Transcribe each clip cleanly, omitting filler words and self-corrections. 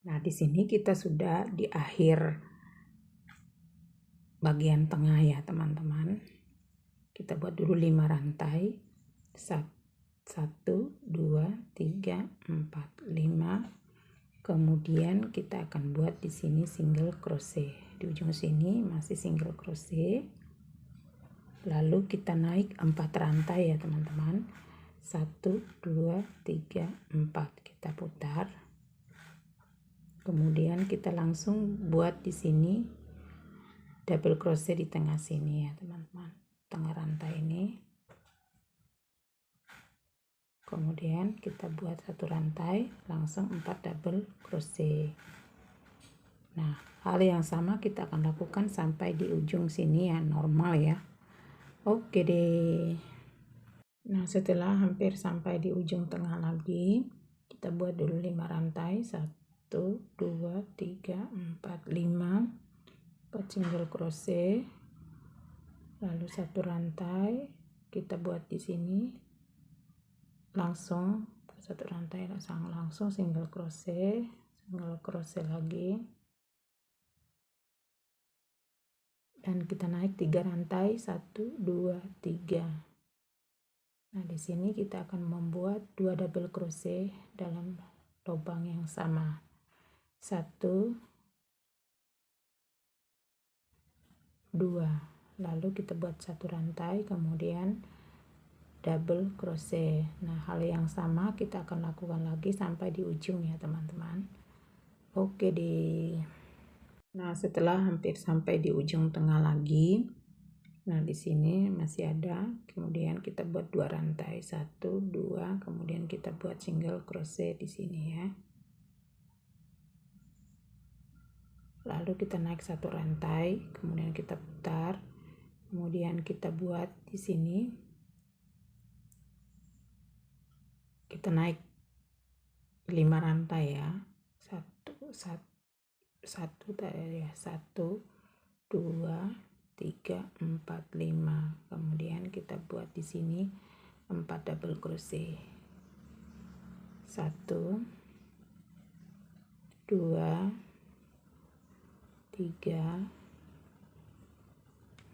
Nah, di sini kita sudah di akhir bagian tengah ya teman-teman. Kita buat dulu 5 rantai. 1, 2, 3, 4, 5. Kemudian kita akan buat di sini single crochet. Di ujung sini masih single crochet. Lalu kita naik 4 rantai ya teman-teman. 1, 2, 3, 4. Kita putar. Kemudian kita langsung buat di sini double crochet di tengah sini ya teman-teman, tengah rantai ini. Kemudian kita buat 1 rantai, langsung 4 double crochet. Nah, hal yang sama kita akan lakukan sampai di ujung sini ya, normal ya. Oke deh. Nah, setelah hampir sampai di ujung tengah lagi, kita buat dulu 5 rantai. 1, 2, 3, 4, 5. 4 single crochet, lalu 1 rantai kita buat di sini, langsung 1 rantai langsung single crochet lagi, dan kita naik 3 rantai, 1, 2, 3. Nah, di sini kita akan membuat 2 double crochet dalam lubang yang sama. 1, 2, lalu kita buat 1 rantai, kemudian double crochet. Nah, hal yang sama kita akan lakukan lagi sampai di ujung ya teman-teman. Oke deh. Nah, setelah hampir sampai di ujung tengah lagi, nah di sini masih ada, kemudian kita buat 2 rantai, 1, 2, kemudian kita buat single crochet di sini ya. Lalu kita naik 1 rantai, kemudian kita putar, kemudian kita buat di sini, kita naik 5 rantai ya. 1, 2, 3, 4, 5. Kemudian kita buat di sini 4 double crochet. 1, 2, 3,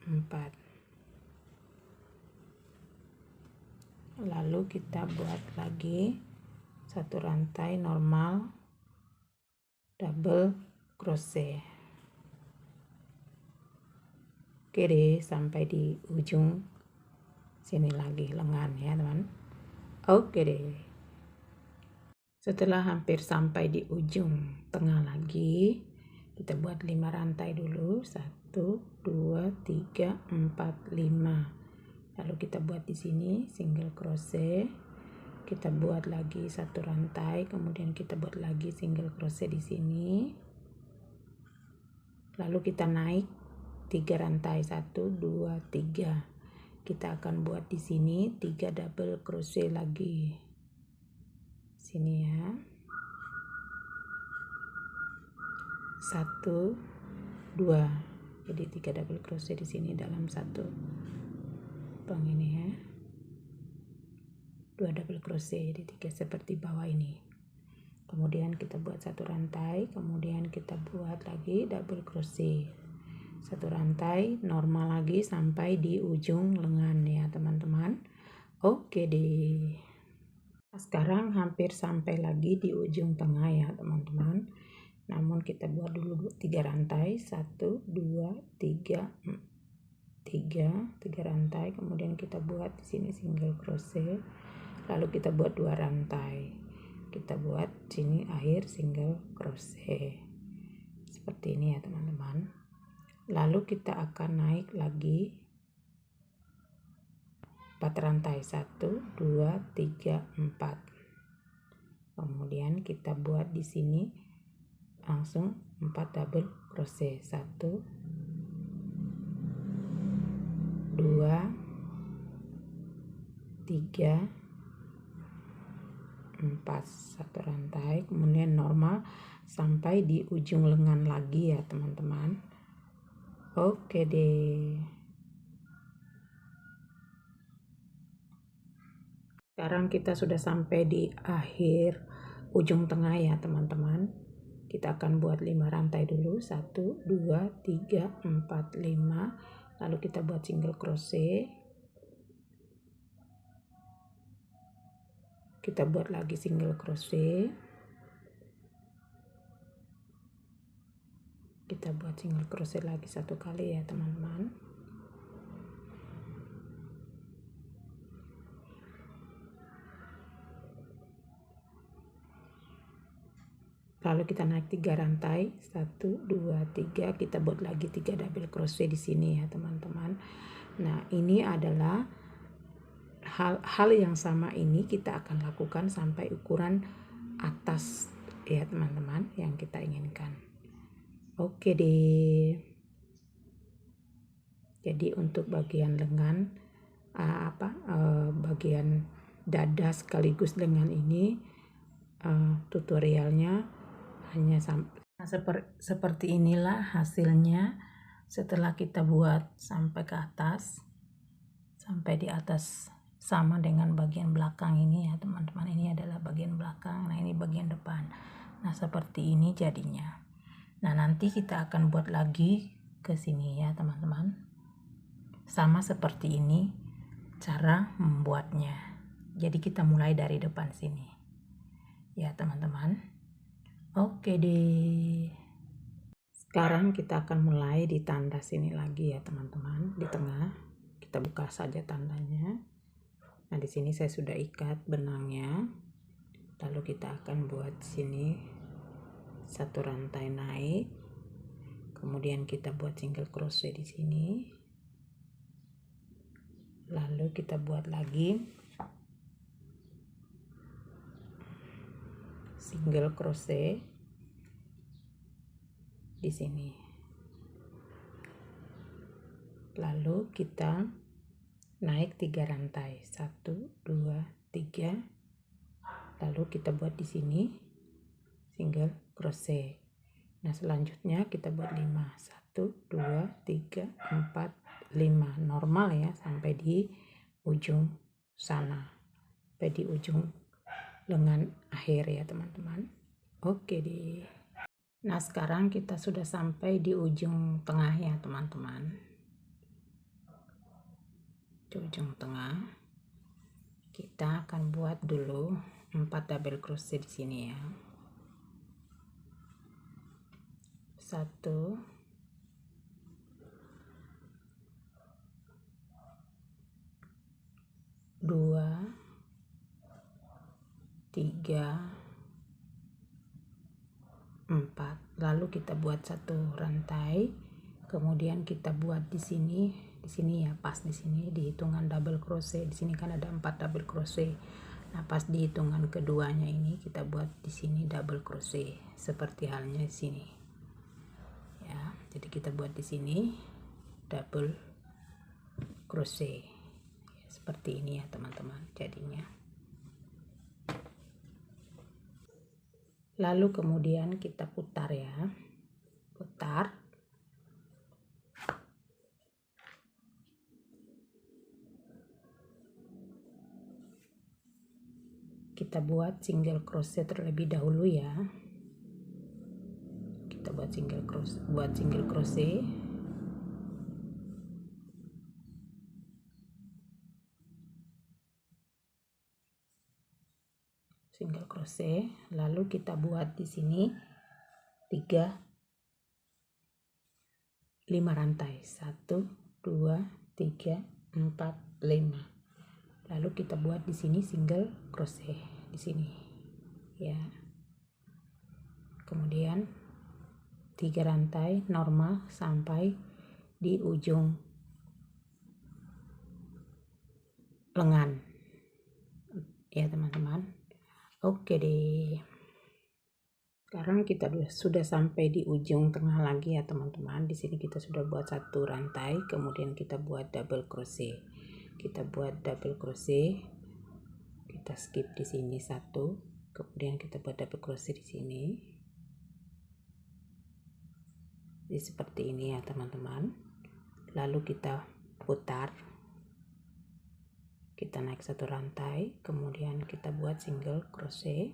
4. Lalu kita buat lagi 1 rantai normal double crochet. Oke deh, sampai di ujung sini lagi lengan ya teman. Oke deh. Setelah hampir sampai di ujung tengah lagi, kita buat 5 rantai dulu. 1, 2, 3, 4, 5. Lalu kita buat di sini single crochet. Kita buat lagi 1 rantai, kemudian kita buat lagi single crochet di sini. Lalu kita naik 3 rantai, 1, 2, 3. Kita akan buat di sini 3 double crochet lagi. Sini ya. 1, 2. Jadi 3 double crochet di sini dalam 1 lubang ini ya. 2 double crochet, jadi 3 seperti bawah ini. Kemudian kita buat 1 rantai, kemudian kita buat lagi double crochet. 1 rantai normal lagi sampai di ujung lengan ya teman-teman. Oke deh. Sekarang hampir sampai lagi di ujung tengah ya teman-teman. Namun kita buat dulu 3 rantai, 1, 2, 3, 3 rantai, kemudian kita buat di sini single crochet. Lalu kita buat 2 rantai. Kita buat sini akhir single crochet. Seperti ini ya teman-teman. Lalu kita akan naik lagi 4 rantai, 1, 2, 3, 4. Kemudian kita buat di sini langsung 4 double crochet. 1, 2, 3, 4. 1 rantai, kemudian normal sampai di ujung lengan lagi ya teman-teman. Oke deh. Sekarang kita sudah sampai di akhir ujung tengah ya teman-teman. Kita akan buat 5 rantai dulu, 1 2 3 4 5, lalu kita buat single crochet, kita buat lagi single crochet, kita buat single crochet lagi 1 kali ya teman-teman. Lalu kita naik 3 rantai, 1 2 3, kita buat lagi 3 double crochet di sini ya teman-teman. Nah, ini adalah hal yang sama, ini kita akan lakukan sampai ukuran atas ya teman-teman yang kita inginkan. Oke deh. Jadi untuk bagian lengan bagian dada sekaligus lengan ini tutorialnya hanya seperti inilah hasilnya setelah kita buat sampai ke atas, sampai di atas sama dengan bagian belakang ini ya teman-teman. Ini adalah bagian belakang, nah ini bagian depan. Nah seperti ini jadinya. Nah nanti kita akan buat lagi ke sini ya teman-teman, sama seperti ini cara membuatnya. Jadi kita mulai dari depan sini ya teman-teman. Oke deh. Sekarang kita akan mulai di tanda sini lagi ya teman-teman. Di tengah kita buka saja tandanya. Nah di sini saya sudah ikat benangnya. Lalu kita akan buat sini 1 rantai naik. Kemudian kita buat single crochet di sini. Lalu kita buat lagi single crochet di sini. Lalu kita naik 3 rantai, 1 2 3. Lalu kita buat di sini single crochet. Nah, selanjutnya kita buat 5, 1 2 3 4 5, normal ya sampai di ujung sana, sampai di ujung lengan akhir ya teman-teman. Oke deh. Nah sekarang kita sudah sampai di ujung tengah ya teman-teman. Di ujung tengah kita akan buat dulu 4 double crochet di sini ya. 1 2 3 4, lalu kita buat 1 rantai, kemudian kita buat di sini ya, pas di sini di hitungan double crochet. Di sini kan ada 4 double crochet. Nah pas di hitungan keduanya ini kita buat di sini double crochet seperti halnya di sini ya. Jadi kita buat di sini double crochet ya, seperti ini ya teman-teman jadinya. Lalu kemudian kita putar ya, putar. Kita buat single crochet terlebih dahulu ya. Kita buat single crochet. Single crochet, lalu kita buat di sini 5 rantai, 1 2 3 4 5. Lalu kita buat di sini single crochet di sini ya. Kemudian 3 rantai normal sampai di ujung lengan ya teman-teman. Oke deh. Sekarang kita sudah sampai di ujung tengah lagi ya teman-teman. Di sini kita sudah buat 1 rantai, kemudian kita buat double crochet. Kita buat double crochet. Kita skip di sini 1, kemudian kita buat double crochet di sini. Jadi seperti ini ya teman-teman. Lalu kita putar. Kita naik 1 rantai, kemudian kita buat single crochet.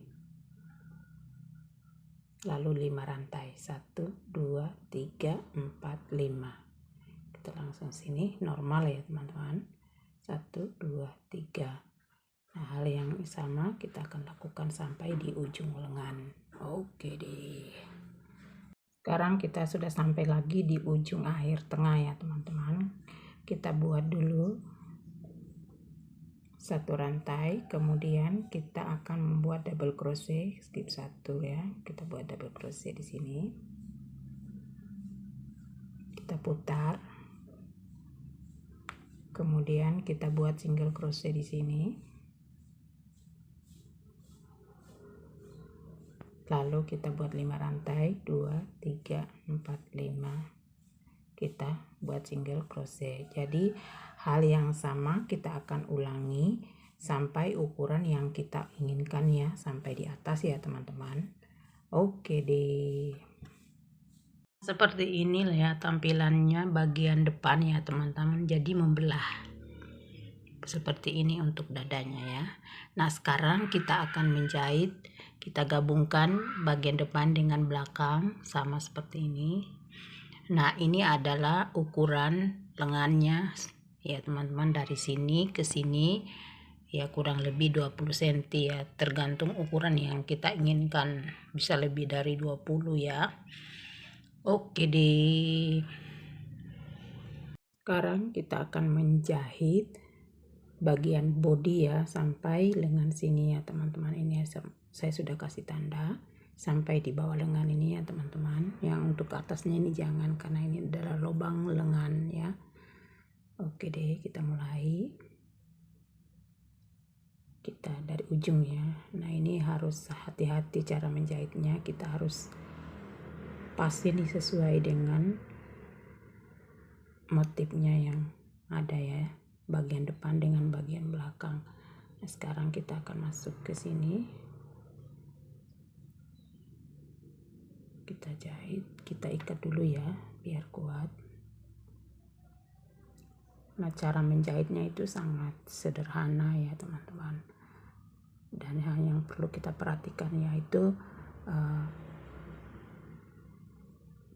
lalu 5 rantai, 1 2 3 4 5. Kita langsung sini normal ya teman-teman, 1 2 3. Nah, hal yang sama kita akan lakukan sampai di ujung lengan. Oke deh. Sekarang kita sudah sampai lagi di ujung akhir tengah ya teman-teman. Kita buat dulu 1 rantai, kemudian kita akan membuat double crochet, skip 1 ya. Kita buat double crochet di sini. Kita putar. Kemudian kita buat single crochet di sini. Lalu kita buat 5 rantai, 2 3 4 5. Kita buat single crochet. Jadi hal yang sama kita akan ulangi sampai ukuran yang kita inginkan ya, sampai di atas ya teman-teman. Oke deh. Seperti ini ya tampilannya bagian depan ya teman-teman. Jadi membelah. Seperti ini untuk dadanya ya. Nah, sekarang kita akan menjahit. Kita gabungkan bagian depan dengan belakang sama seperti ini. Nah, ini adalah ukuran lengannya ya teman-teman, dari sini ke sini ya kurang lebih 20 cm ya, tergantung ukuran yang kita inginkan, bisa lebih dari 20 ya. Oke deh. Sekarang kita akan menjahit bagian body ya sampai lengan sini ya teman-teman. Ini saya sudah kasih tanda sampai di bawah lengan ini ya teman-teman. Yang untuk atasnya ini jangan, karena ini adalah lubang lengan ya. Oke deh, kita mulai. Kita dari ujung ya. Nah, ini harus hati-hati cara menjahitnya. Kita harus pas ini sesuai dengan motifnya yang ada ya, bagian depan dengan bagian belakang. Nah, sekarang kita akan masuk ke sini. Kita jahit, kita ikat dulu ya biar kuat. Nah, cara menjahitnya itu sangat sederhana ya teman-teman. Dan yang perlu kita perhatikan yaitu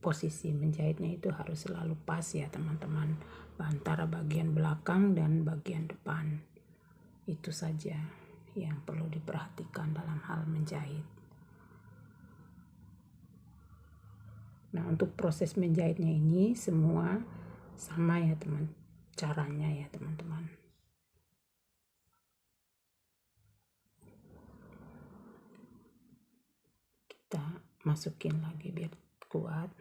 posisi menjahitnya itu harus selalu pas ya teman-teman, antara bagian belakang dan bagian depan. Itu saja yang perlu diperhatikan dalam hal menjahit. Nah, untuk proses menjahitnya ini semua sama ya teman, caranya ya teman-teman. Kita masukin lagi biar kuat.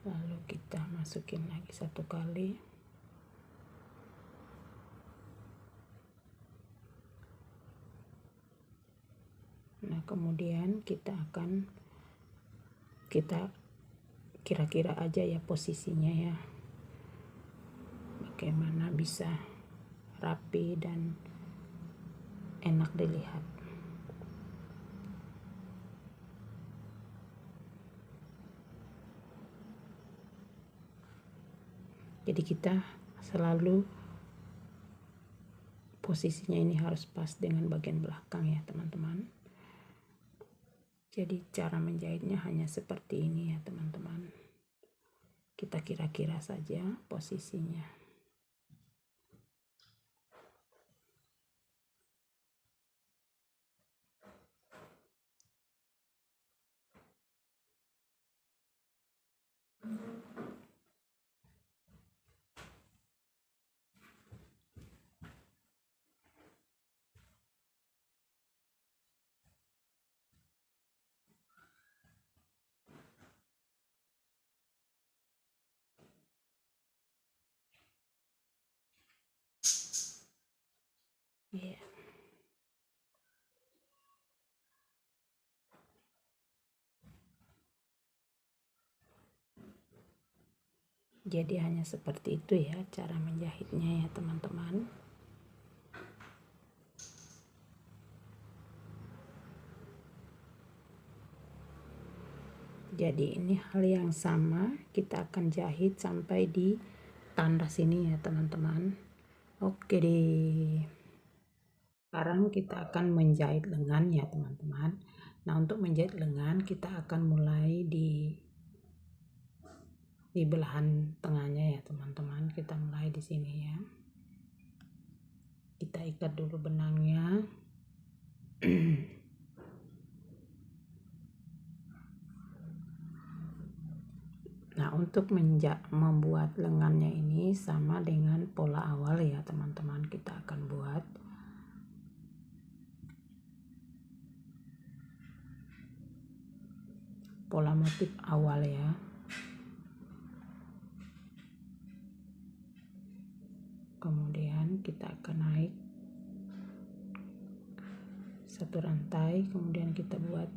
Lalu kita masukin lagi 1 kali. Nah, kemudian kita kira-kira aja ya posisinya ya, bagaimana bisa rapi dan enak dilihat. Jadi kita selalu posisinya ini harus pas dengan bagian belakang ya teman-teman. Jadi cara menjahitnya hanya seperti ini ya teman-teman. Kita kira-kira saja posisinya. Yeah. Jadi hanya seperti itu ya cara menjahitnya ya teman-teman. Jadi ini hal yang sama, kita akan jahit sampai di tanda sini ya teman-teman. Oke deh. Sekarang kita akan menjahit lengan ya teman-teman. Nah, untuk menjahit lengan kita akan mulai di belahan tengahnya ya teman-teman. Kita mulai di sini ya. Kita ikat dulu benangnya. Nah, untuk membuat lengannya ini sama dengan pola awal ya teman-teman, kita akan buat pola motif awal ya. Kemudian kita akan naik satu rantai, kemudian kita buat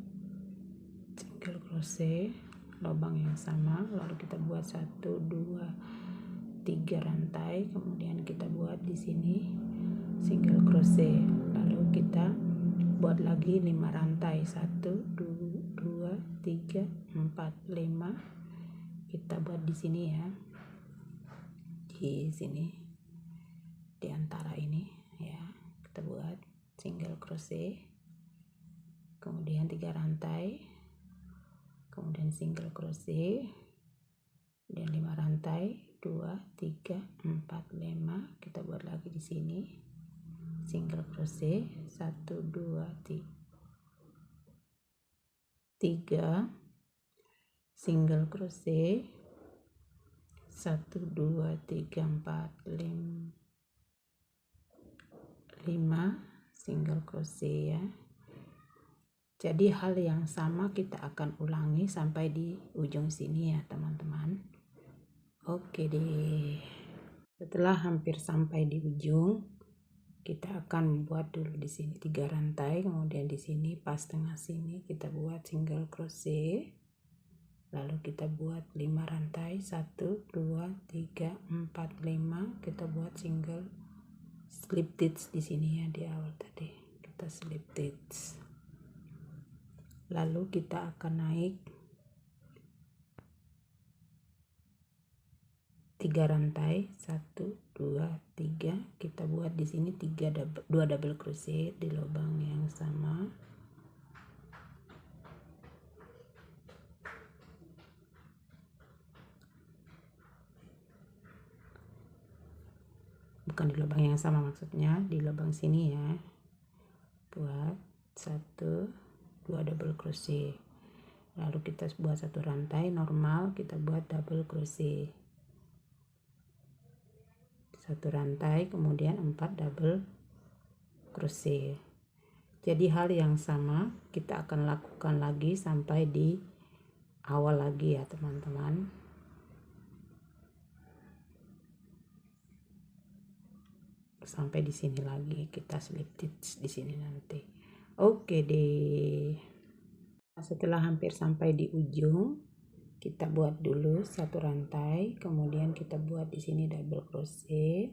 single crochet lubang yang sama, lalu kita buat 1 2 3 rantai, kemudian kita buat di sini single crochet, lalu kita buat lagi 5 rantai, 1 2 3 4 5, kita buat di sini ya, di sini di antara ini ya, kita buat single crochet, kemudian 3 rantai, kemudian single crochet, dan 5 rantai, 2 3 4 5, kita buat lagi di sini single crochet, 1 2 3 single crochet, 1 2 3 4 5 single crochet ya. Jadi hal yang sama kita akan ulangi sampai di ujung sini ya teman-teman. Oke deh. Setelah hampir sampai di ujung, kita akan buat dulu di sini 3 rantai, kemudian di sini pas tengah sini kita buat single crochet. Lalu kita buat 5 rantai, 1 2 3 4 5, kita buat single slip stitch di sini ya, di awal tadi. Kita slip stitch. Lalu kita akan naik 3 rantai, 1 2 3, kita buat di sini 2 double crochet di lubang yang sama. Bukan di lubang yang sama, maksudnya di lubang sini ya. Buat 1 2 double crochet, lalu kita buat 1 rantai normal, kita buat double crochet 1 rantai, kemudian 4 double crochet. Jadi hal yang sama kita akan lakukan lagi sampai di awal lagi ya teman-teman. Sampai di sini lagi kita slip stitch di sini nanti. Oke deh. Setelah hampir sampai di ujung, kita buat dulu 1 rantai, kemudian kita buat di sini double crochet.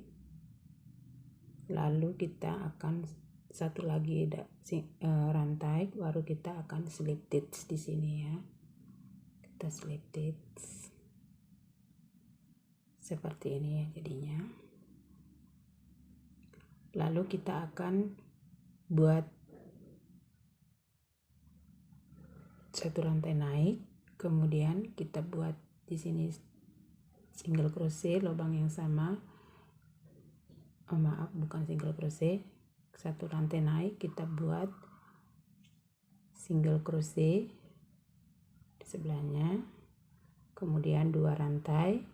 Lalu kita akan satu lagi rantai, baru kita akan slip stitch di sini ya. Kita slip stitch seperti ini ya jadinya. Lalu kita akan buat 1 rantai naik, kemudian kita buat di sini single crochet lubang yang sama. Maaf, bukan single crochet, 1 rantai naik, kita buat single crochet di sebelahnya, kemudian 2 rantai,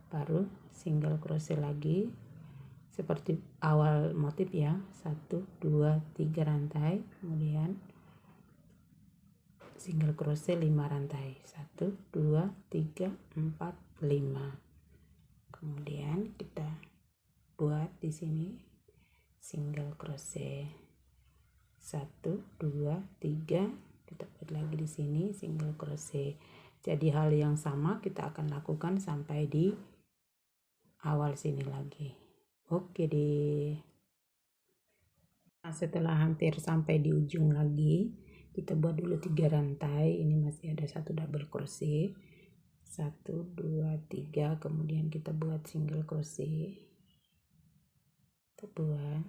baru single crochet lagi seperti awal motif ya, 1 2 3 rantai, kemudian single crochet 5 rantai, 1 2 3 4 5, kemudian kita buat di sini single crochet 1 2 3, kita buat lagi di sini single crochet. Jadi hal yang sama kita akan lakukan sampai di awal sini lagi. Oke deh. Nah, setelah hampir sampai di ujung lagi, Kita buat dulu 3 rantai. Ini masih ada 1 double crochet, 1 2 3, kemudian kita buat single crochet, kita buat,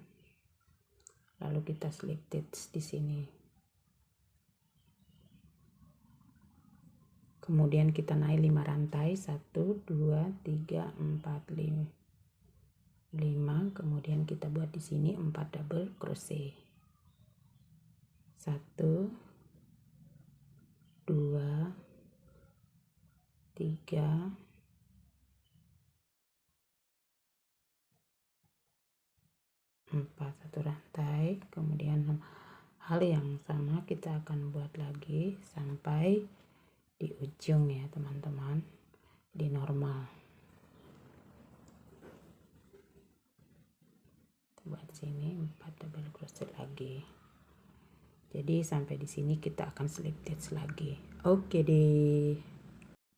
lalu kita slip stitch di sini. Kemudian kita naik 5 rantai, 1 2 3 4 5, kemudian kita buat di sini 4 double crochet, 1 2 3 4, 1 rantai. Kemudian hal yang sama kita akan buat lagi sampai di ujung ya teman-teman, di normal. Buat sini 4 double crochet lagi. Jadi sampai di sini kita akan slip stitch lagi. Oke deh.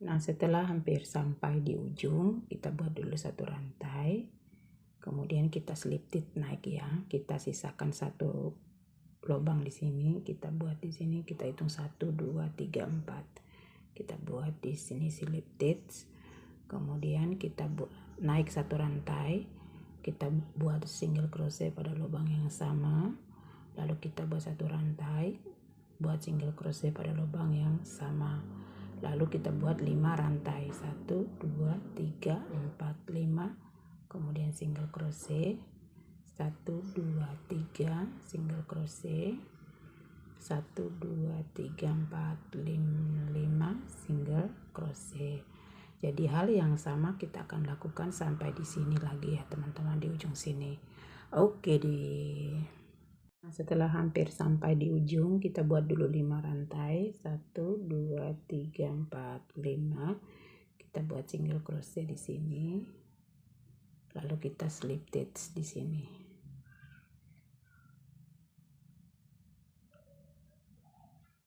Nah, setelah hampir sampai di ujung, kita buat dulu 1 rantai. Kemudian kita slip stitch naik ya. Kita sisakan 1 lubang di sini, kita buat di sini, kita hitung 1 2 3 4. Kita buat di sini slip stitch. Kemudian kita naik 1 rantai, kita buat single crochet pada lubang yang sama, lalu kita buat 1 rantai, buat single crochet pada lubang yang sama, lalu kita buat 5 rantai, 1 2 3 4 5, kemudian single crochet, 1 2 3 single crochet, 1 2 3 4 5 single crochet. Jadi hal yang sama kita akan lakukan sampai di sini lagi ya teman-teman, di ujung sini. Oke deh. Nah, setelah hampir sampai di ujung, kita buat dulu 5 rantai, 1 2 3 4 5. Kita buat single crochet di sini, lalu kita slip stitch di sini.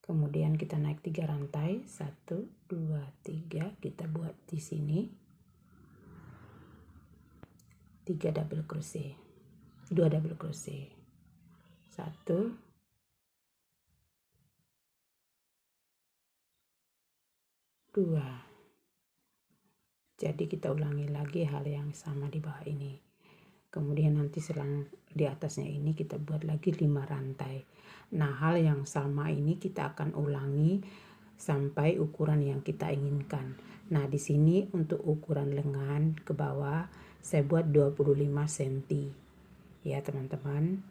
Kemudian kita naik 3 rantai, 1 2 3, kita buat di sini 3 double crochet, 2 double crochet, 1 2. Jadi kita ulangi lagi hal yang sama di bawah ini. Kemudian nanti selang di atasnya ini kita buat lagi 5 rantai. Nah, hal yang sama ini kita akan ulangi sampai ukuran yang kita inginkan. Nah, di sini untuk ukuran lengan ke bawah saya buat 25 cm. Ya, teman-teman.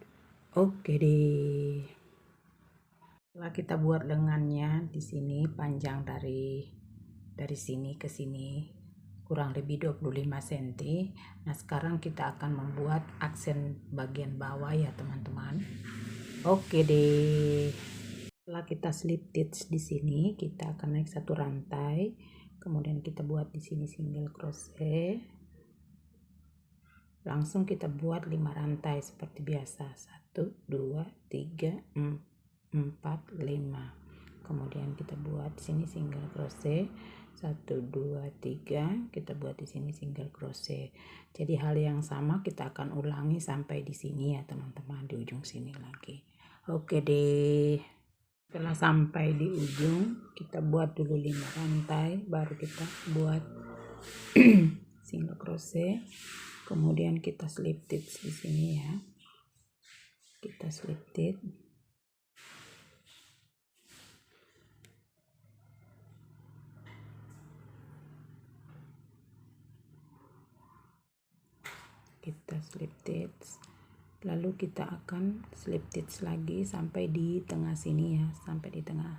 Oke deh. Setelah kita buat lengannya di sini panjang dari sini ke sini kurang lebih 25 cm. Nah, sekarang kita akan membuat aksen bagian bawah ya teman-teman. Oke deh. Setelah kita slip stitch di sini, kita akan naik 1 rantai. Kemudian kita buat di sini single crochet. Langsung kita buat 5 rantai seperti biasa. 1 2 3 4 5. Kemudian kita buat di sini single crochet. 1 2 3, kita buat di sini single crochet. Jadi hal yang sama kita akan ulangi sampai di sini ya teman-teman, di ujung sini lagi. Oke deh. Setelah sampai di ujung, kita buat dulu 5 rantai, baru kita buat single crochet. Kemudian kita slip stitch di sini ya. Kita slip stitch. Kita slip stitch, lalu kita akan slip stitch lagi sampai di tengah sini ya, sampai di tengah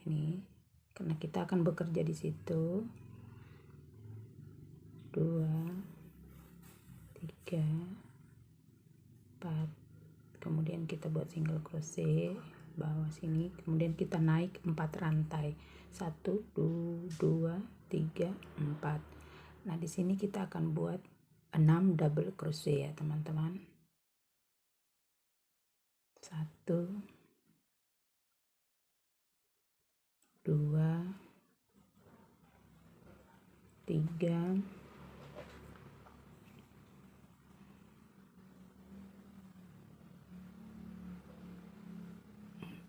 ini, karena kita akan bekerja di situ. 2 3 4, kemudian kita buat single crochet bawah sini, kemudian kita naik 4 rantai, 1 2 3 4. Nah, di sini kita akan buat 6 double crochet ya teman-teman. 1 2 3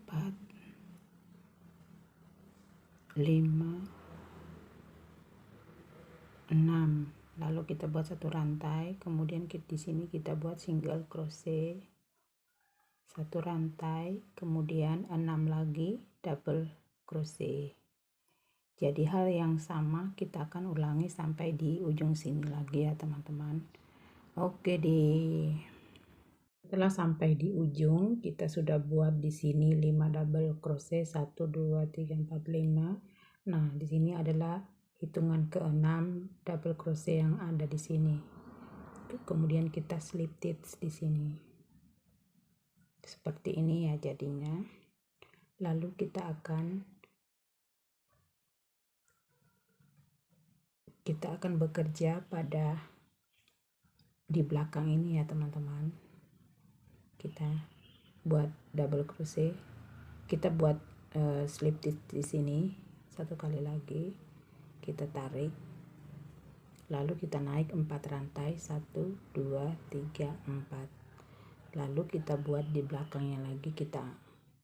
4 5, 6. Lalu kita buat satu rantai, kemudian di sini kita buat single crochet, satu rantai, kemudian 6 lagi double crochet. Jadi hal yang sama kita akan ulangi sampai di ujung sini lagi ya teman-teman. Oke deh. Setelah sampai di ujung, kita sudah buat di sini 5 double crochet, 1 2 3 4 5. Nah, di sini adalah hitungan ke-6 double crochet yang ada di sini. Kemudian kita slip stitch di sini. Seperti ini ya jadinya. Lalu kita akan bekerja pada di belakang ini ya teman-teman. Kita buat double crochet, kita buat slip stitch di sini satu kali lagi, kita tarik, lalu kita naik 4 rantai, 1 2 3 4. Lalu kita buat di belakangnya lagi, kita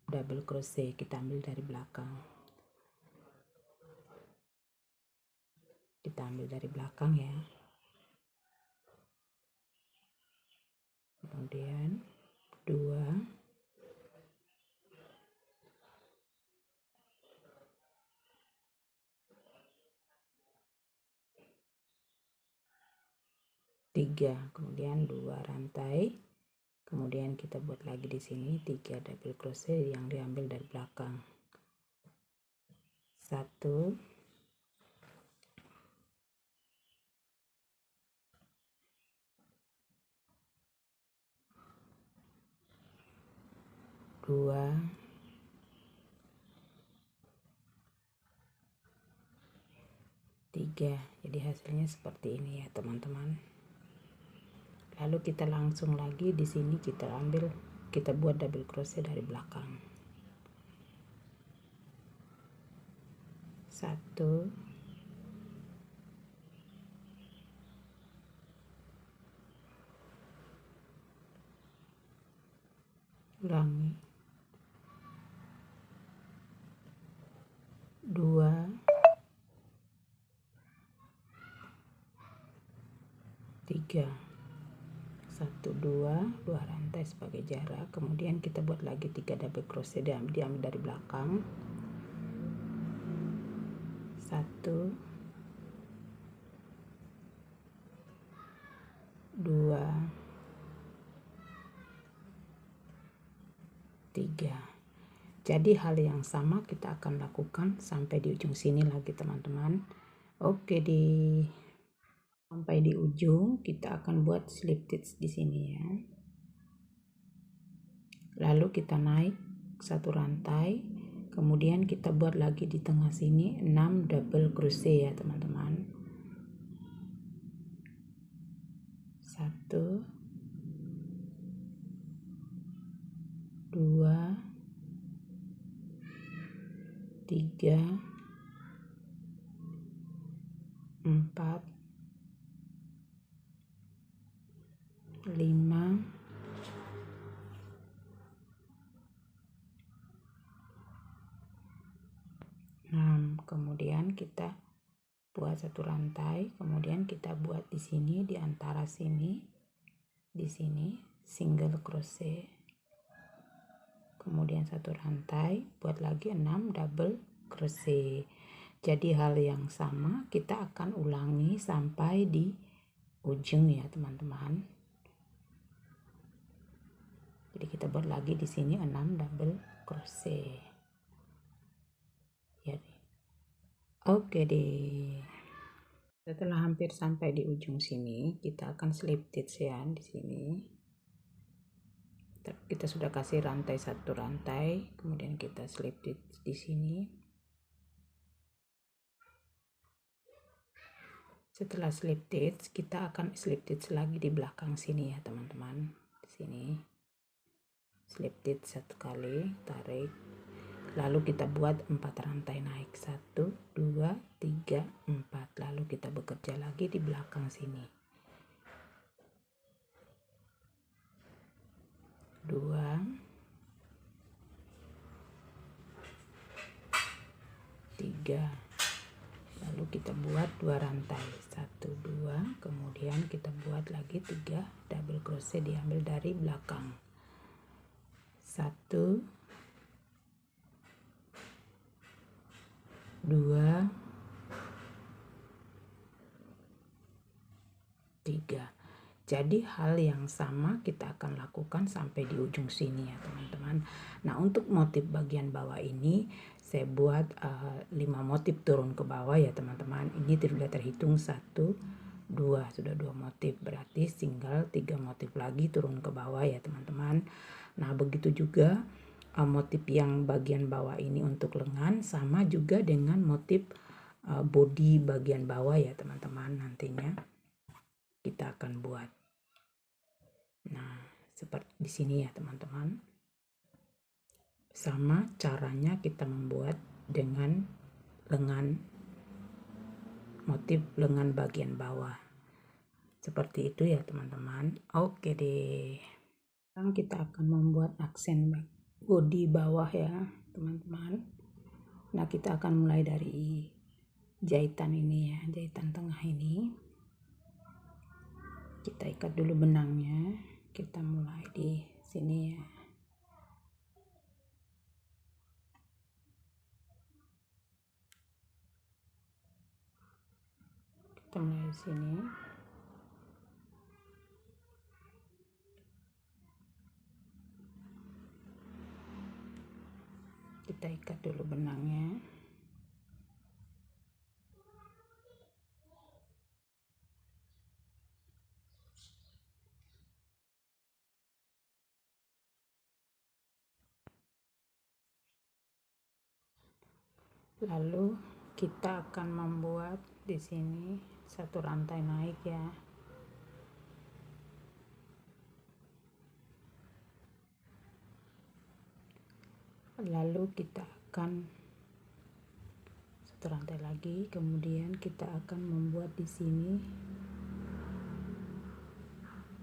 double crochet, kita ambil dari belakang. Kita ambil dari belakang ya. Kemudian 2, 3, kemudian 2 rantai, kemudian kita buat lagi di sini 3 double crochet yang diambil dari belakang. 1, 2, 3. Jadi hasilnya seperti ini ya teman-teman. Lalu kita langsung lagi di sini kita buat double crochet dari belakang. 1, 2, 3, 1 2 rantai sebagai jarak, kemudian kita buat lagi 3 double crochet diambil dari belakang. 1, 2, 3. Jadi hal yang sama kita akan lakukan sampai di ujung sini lagi teman-teman. Oke deh. Sampai di ujung kita akan buat slip stitch di sini ya. Lalu kita naik satu rantai, kemudian kita buat lagi di tengah sini 6 double crochet ya teman-teman. 1, 2, 3, 4, 5, 6. Kemudian kita buat satu rantai, kemudian kita buat di sini di antara sini, di sini single crochet, kemudian satu rantai, buat lagi 6 double crochet. Jadi hal yang sama kita akan ulangi sampai di ujung ya teman-teman. Jadi kita buat lagi di sini 6 double crochet. Jadi oke deh. Setelah hampir sampai di ujung sini, kita akan slip stitch ya di sini. Kita sudah kasih rantai satu rantai, kemudian kita slip stitch di sini. Setelah slip stitch, kita akan slip stitch lagi di belakang sini ya teman-teman. Di sini slip stitch satu kali, tarik, lalu kita buat 4 rantai naik, 1 2 3 4. Lalu kita bekerja lagi di belakang sini, 2, 3. Lalu kita buat 2 rantai, 1 2, kemudian kita buat lagi 3 double crochet diambil dari belakang. 1 2 3. Jadi hal yang sama kita akan lakukan sampai di ujung sini ya teman-teman. Nah, untuk motif bagian bawah ini saya buat 5 motif turun ke bawah ya teman-teman. Ini sudah terhitung 1 2, sudah 2 motif, berarti tinggal 3 motif lagi turun ke bawah ya teman-teman. Nah, begitu juga motif yang bagian bawah ini untuk lengan, sama juga dengan motif body bagian bawah ya teman-teman, nantinya kita akan buat. Nah, seperti di sini ya teman-teman. Sama caranya kita membuat dengan lengan, motif lengan bagian bawah. Seperti itu ya teman-teman. Oke deh. Sekarang kita akan membuat aksen body bawah ya teman-teman. Nah, kita akan mulai dari jahitan ini ya, jahitan tengah ini. Kita ikat dulu benangnya. Kita mulai di sini ya. Kita mulai di sini. Kita ikat dulu benangnya. Lalu kita akan membuat di sini 1 rantai naik ya. Lalu kita akan 1 rantai lagi, kemudian kita akan membuat di sini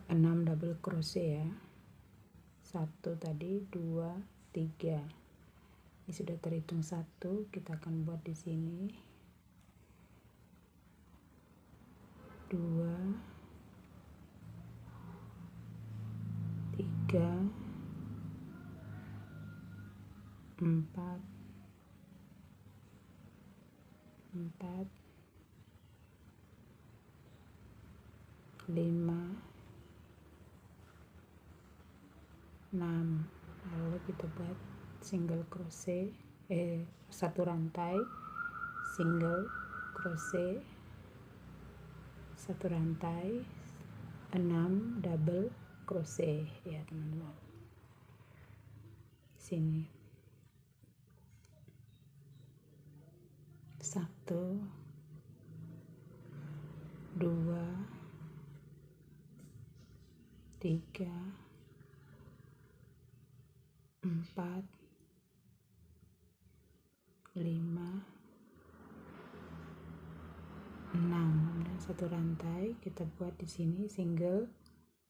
6 double crochet ya. 1 tadi, 2 3. Ini sudah terhitung 1, kita akan buat di sini 2 3 4 4 5 6. Lalu kita buat single crochet 1 rantai, single crochet 1 rantai, 6 double crochet ya teman-teman. Sini 1 2 3 4 5 6 dan 1 rantai kita buat di sini single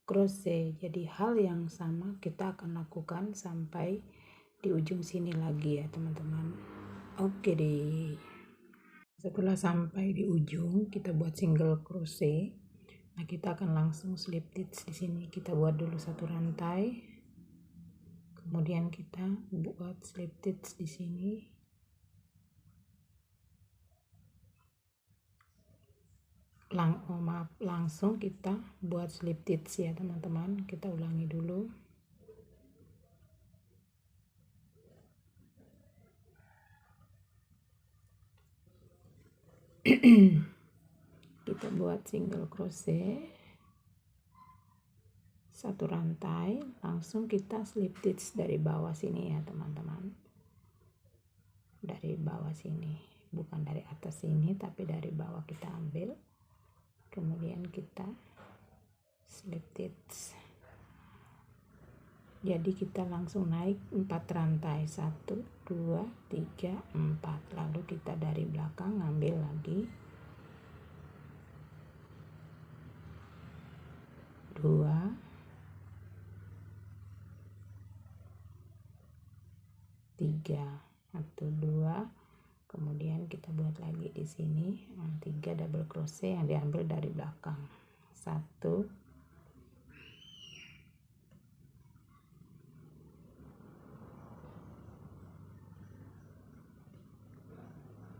crochet. Jadi hal yang sama kita akan lakukan sampai di ujung sini lagi ya teman-teman. Oke deh. Setelah sampai di ujung kita buat single crochet. Nah, kita akan langsung slip stitch di sini. Kita buat dulu 1 rantai. Kemudian kita buat slip stitch di sini. Langsung kita buat slip stitch ya teman-teman. Kita ulangi dulu. Kita buat single crochet 1 rantai, langsung kita slip stitch dari bawah sini ya teman-teman. Dari bawah sini, bukan dari atas sini tapi dari bawah kita ambil. Kemudian kita slip stitch. Jadi kita langsung naik 4 rantai, 1 2 3 4. Lalu kita dari belakang ngambil lagi 2 3, 1 2, kemudian di sini 3 double crochet yang diambil dari belakang. 1,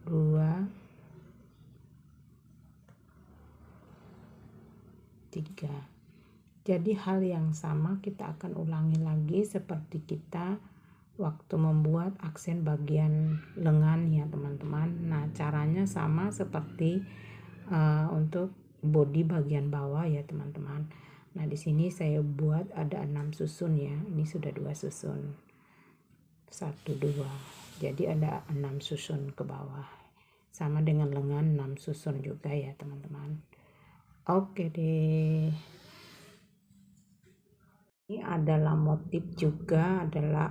2, 3. Jadi hal yang sama kita akan ulangi lagi seperti kita waktu membuat aksen bagian lengan ya teman-teman. Nah, caranya sama seperti untuk bodi bagian bawah ya teman-teman. Nah, di sini saya buat ada 6 susun ya. Ini sudah 2 susun. 1, 2. Jadi ada 6 susun ke bawah. Sama dengan lengan 6 susun juga ya teman-teman. Oke deh. Ini adalah motif juga, adalah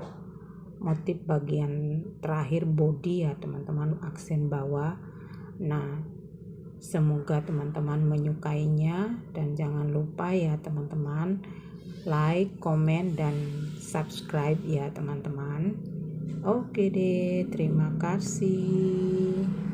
motif bagian terakhir body ya teman-teman, aksen bawah. Nah, semoga teman-teman menyukainya dan jangan lupa ya teman-teman like, komen, dan subscribe ya teman-teman. Oke deh, terima kasih.